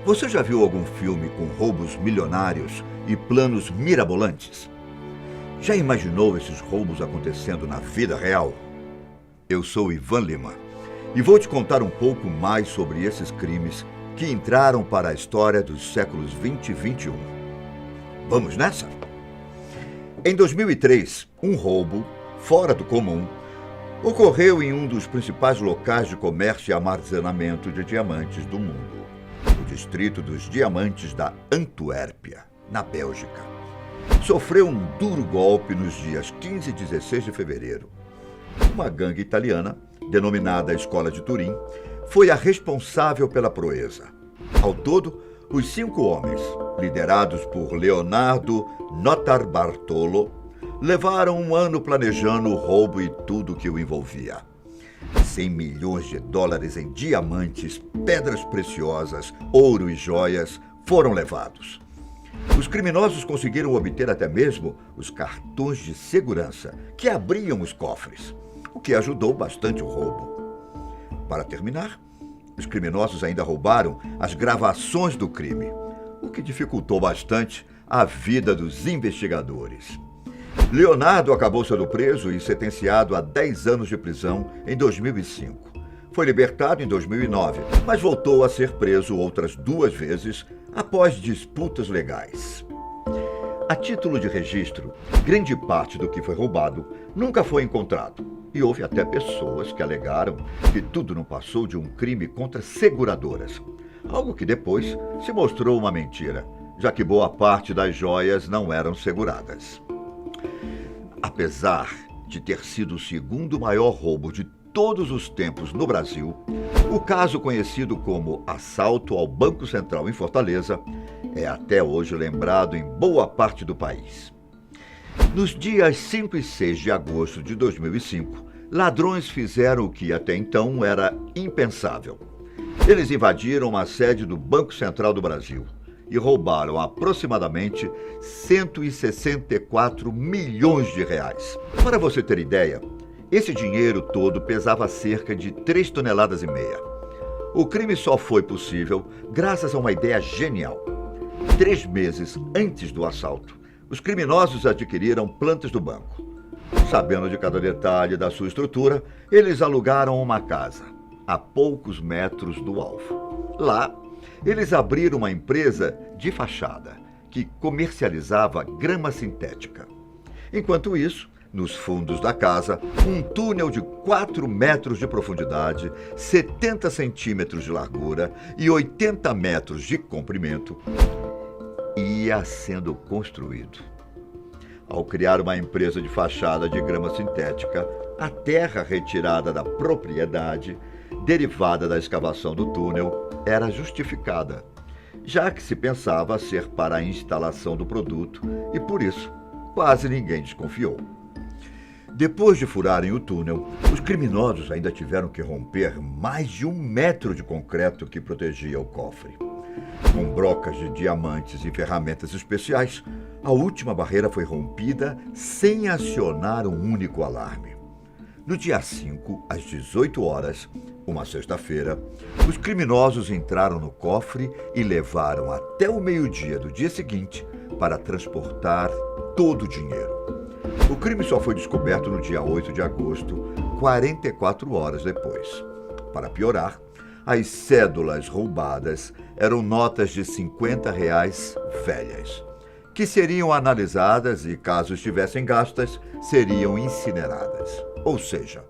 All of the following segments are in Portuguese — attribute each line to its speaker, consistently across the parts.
Speaker 1: Você já viu algum filme com roubos milionários e planos mirabolantes? Já imaginou esses roubos acontecendo na vida real? Eu sou Ivan Lima e vou te contar um pouco mais sobre esses crimes que entraram para a história dos séculos 20 e 21. Vamos nessa? Em 2003, um roubo, fora do comum, ocorreu em um dos principais locais de comércio e armazenamento de diamantes do mundo, o Distrito dos Diamantes da Antuérpia, na Bélgica. Sofreu um duro golpe nos dias 15 e 16 de fevereiro. Uma gangue italiana, denominada Escola de Turim, foi a responsável pela proeza. Ao todo, os 5 homens, liderados por Leonardo Notarbartolo, levaram um ano planejando o roubo e tudo que o envolvia. 100 milhões de dólares em diamantes, pedras preciosas, ouro e joias foram levados. Os criminosos conseguiram obter até mesmo os cartões de segurança que abriam os cofres, o que ajudou bastante o roubo. Para terminar, os criminosos ainda roubaram as gravações do crime, o que dificultou bastante a vida dos investigadores. Leonardo acabou sendo preso e sentenciado a 10 anos de prisão em 2005. Foi libertado em 2009, mas voltou a ser preso outras 2 vezes após disputas legais. A título de registro, grande parte do que foi roubado nunca foi encontrado. E houve até pessoas que alegaram que tudo não passou de um crime contra seguradoras. Algo que depois se mostrou uma mentira, já que boa parte das joias não eram seguradas. Apesar de ter sido o segundo maior roubo de todos os tempos no Brasil, o caso conhecido como assalto ao Banco Central em Fortaleza é até hoje lembrado em boa parte do país. Nos dias 5 e 6 de agosto de 2005, ladrões fizeram o que até então era impensável. Eles invadiram uma sede do Banco Central do Brasil e roubaram aproximadamente 164 milhões de reais. Para você ter ideia, esse dinheiro todo pesava cerca de 3,5 toneladas. O crime só foi possível graças a uma ideia genial. 3 meses antes do assalto, os criminosos adquiriram plantas do banco. Sabendo de cada detalhe da sua estrutura, eles alugaram uma casa, a poucos metros do alvo. Lá, eles abriram uma empresa de fachada, que comercializava grama sintética. Enquanto isso, nos fundos da casa, um túnel de 4 metros de profundidade, 70 centímetros de largura e 80 metros de comprimento, ia sendo construído. Ao criar uma empresa de fachada de grama sintética, a terra retirada da propriedade, derivada da escavação do túnel, era justificada, já que se pensava ser para a instalação do produto e, por isso, quase ninguém desconfiou. Depois de furarem o túnel, os criminosos ainda tiveram que romper mais de 1 metro de concreto que protegia o cofre. Com brocas de diamantes e ferramentas especiais, a última barreira foi rompida sem acionar um único alarme. No dia 5, às 18 horas, uma sexta-feira, os criminosos entraram no cofre e levaram até o meio-dia do dia seguinte para transportar todo o dinheiro. O crime só foi descoberto no dia 8 de agosto, 44 horas depois. Para piorar, as cédulas roubadas eram notas de R$50 velhas, que seriam analisadas e, caso estivessem gastas, seriam incineradas. Ou seja,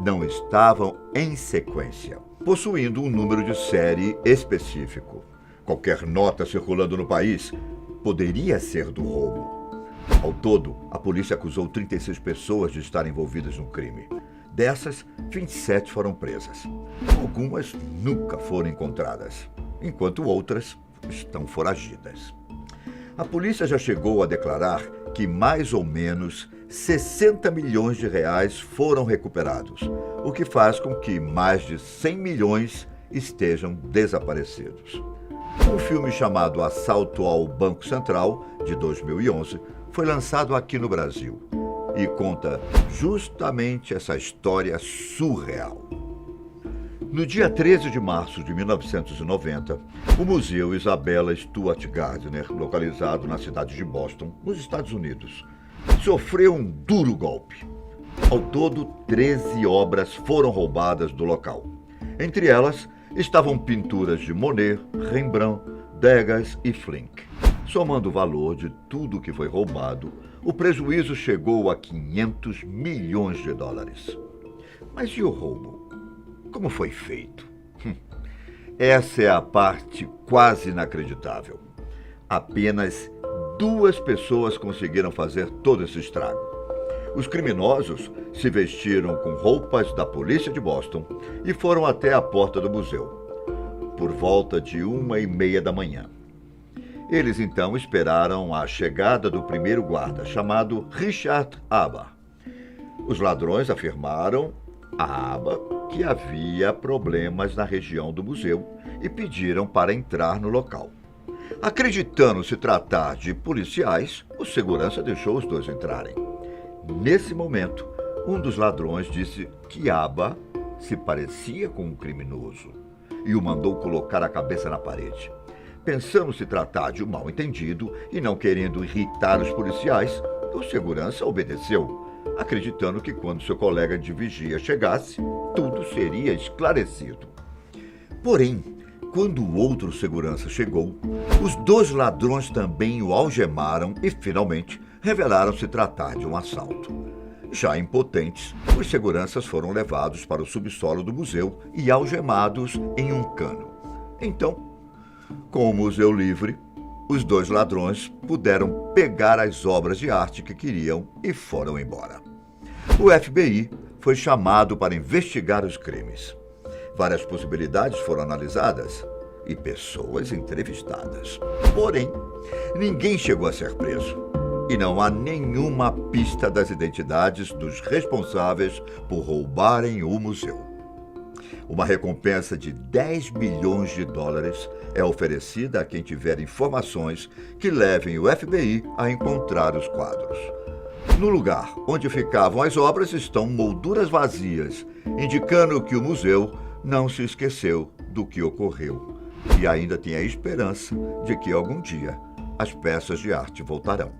Speaker 1: não estavam em sequência, possuindo um número de série específico. Qualquer nota circulando no país poderia ser do roubo. Ao todo, a polícia acusou 36 pessoas de estarem envolvidas no crime. Dessas, 27 foram presas. Algumas nunca foram encontradas, enquanto outras estão foragidas. A polícia já chegou a declarar que mais ou menos 60 milhões de reais foram recuperados, o que faz com que mais de 100 milhões estejam desaparecidos. Um filme chamado Assalto ao Banco Central, de 2011, foi lançado aqui no Brasil e conta justamente essa história surreal. No dia 13 de março de 1990, o Museu Isabella Stewart Gardner, localizado na cidade de Boston, nos Estados Unidos, sofreu um duro golpe. Ao todo, 13 obras foram roubadas do local. Entre elas estavam pinturas de Monet, Rembrandt, Degas e Flink. Somando o valor de tudo que foi roubado, o prejuízo chegou a 500 milhões de dólares. Mas e o roubo? Como foi feito? Essa é a parte quase inacreditável. Apenas 2 pessoas conseguiram fazer todo esse estrago. Os criminosos se vestiram com roupas da polícia de Boston e foram até a porta do museu, por volta de 1h30 da manhã. Eles então esperaram a chegada do primeiro guarda, chamado Richard Aba. Os ladrões afirmaram a Aba que havia problemas na região do museu e pediram para entrar no local. Acreditando se tratar de policiais, o segurança deixou os 2 entrarem. Nesse momento, um dos ladrões disse que Aba se parecia com um criminoso e o mandou colocar a cabeça na parede. Pensando se tratar de um mal-entendido e não querendo irritar os policiais, o segurança obedeceu, acreditando que quando seu colega de vigia chegasse, tudo seria esclarecido. Porém, quando o outro segurança chegou, os 2 ladrões também o algemaram e, finalmente, revelaram se tratar de um assalto. Já impotentes, os seguranças foram levados para o subsolo do museu e algemados em um cano. Então, com o museu livre, os 2 ladrões puderam pegar as obras de arte que queriam e foram embora. O FBI foi chamado para investigar os crimes. Várias possibilidades foram analisadas e pessoas entrevistadas. Porém, ninguém chegou a ser preso. E não há nenhuma pista das identidades dos responsáveis por roubarem o museu. Uma recompensa de 10 milhões de dólares é oferecida a quem tiver informações que levem o FBI a encontrar os quadros. No lugar onde ficavam as obras estão molduras vazias, indicando que o museu não se esqueceu do que ocorreu e ainda tem a esperança de que algum dia as peças de arte voltarão.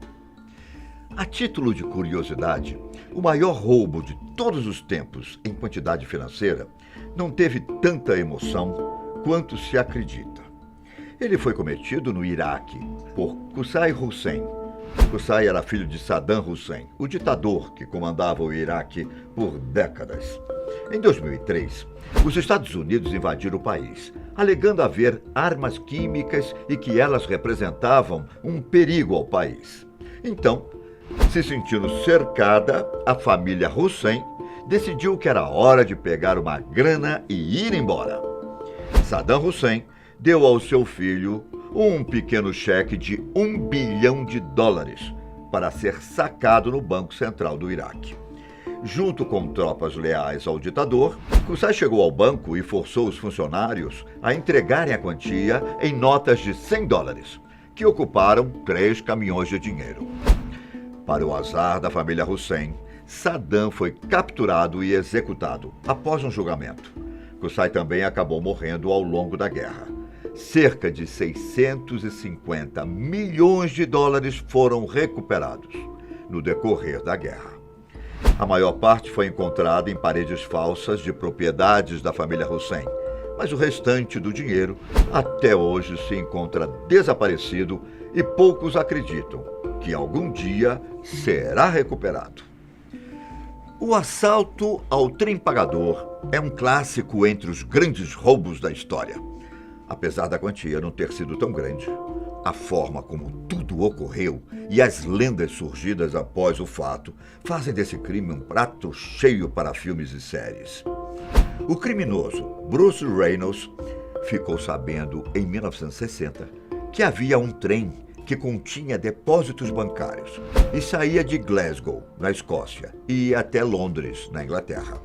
Speaker 1: A título de curiosidade, o maior roubo de todos os tempos em quantidade financeira não teve tanta emoção quanto se acredita. Ele foi cometido no Iraque por Qusay Hussein. Qusay era filho de Saddam Hussein, o ditador que comandava o Iraque por décadas. Em 2003, os Estados Unidos invadiram o país, alegando haver armas químicas e que elas representavam um perigo ao país. Então, se sentindo cercada, a família Hussein decidiu que era hora de pegar uma grana e ir embora. Saddam Hussein deu ao seu filho um pequeno cheque de $1 bilhão para ser sacado no Banco Central do Iraque. Junto com tropas leais ao ditador, Qusay chegou ao banco e forçou os funcionários a entregarem a quantia em notas de $100, que ocuparam 3 caminhões de dinheiro. Para o azar da família Hussein, Saddam foi capturado e executado após um julgamento. Qusay também acabou morrendo ao longo da guerra. Cerca de 650 milhões de dólares foram recuperados no decorrer da guerra. A maior parte foi encontrada em paredes falsas de propriedades da família Hussein, mas o restante do dinheiro até hoje se encontra desaparecido e poucos acreditam que algum dia será recuperado. O assalto ao trem pagador é um clássico entre os grandes roubos da história. Apesar da quantia não ter sido tão grande, a forma como tudo ocorreu e as lendas surgidas após o fato fazem desse crime um prato cheio para filmes e séries. O criminoso Bruce Reynolds ficou sabendo em 1960 que havia um trem que continha depósitos bancários e saía de Glasgow, na Escócia, e ia até Londres, na Inglaterra.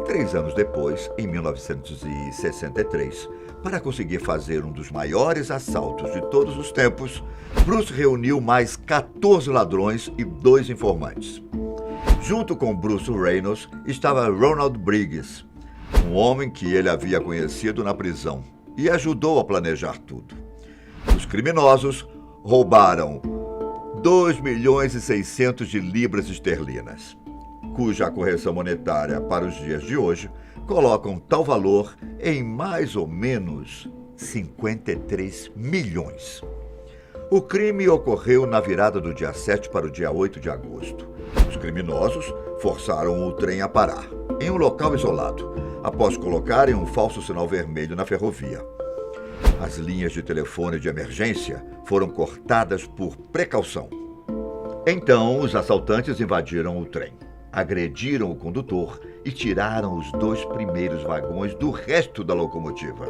Speaker 1: 3 anos depois, em 1963, para conseguir fazer um dos maiores assaltos de todos os tempos, Bruce reuniu mais 14 ladrões e 2 informantes. Junto com Bruce Reynolds estava Ronald Briggs. um homem que ele havia conhecido na prisão e ajudou a planejar tudo. Os criminosos roubaram 2.600.000 de libras esterlinas, cuja correção monetária para os dias de hoje colocam tal valor em mais ou menos 53 milhões. O crime ocorreu na virada do dia 7 para o dia 8 de agosto. Os criminosos forçaram o trem a parar, em um local isolado, após colocarem um falso sinal vermelho na ferrovia. As linhas de telefone de emergência foram cortadas por precaução. Então, os assaltantes invadiram o trem, agrediram o condutor e tiraram os 2 primeiros vagões do resto da locomotiva.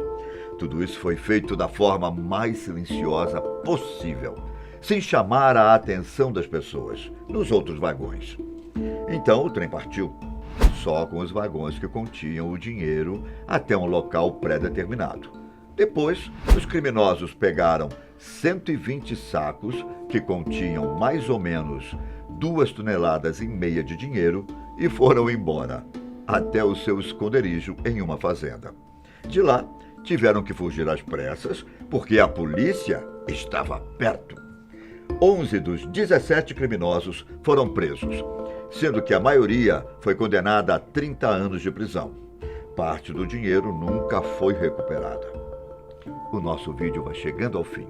Speaker 1: Tudo isso foi feito da forma mais silenciosa possível, sem chamar a atenção das pessoas nos outros vagões. Então o trem partiu, só com os vagões que continham o dinheiro até um local pré-determinado. Depois, os criminosos pegaram 120 sacos que continham mais ou menos 2,5 toneladas de dinheiro e foram embora, até o seu esconderijo em uma fazenda. De lá, tiveram que fugir às pressas, porque a polícia estava perto. 11 dos 17 criminosos foram presos, sendo que a maioria foi condenada a 30 anos de prisão. Parte do dinheiro nunca foi recuperada. O nosso vídeo vai chegando ao fim.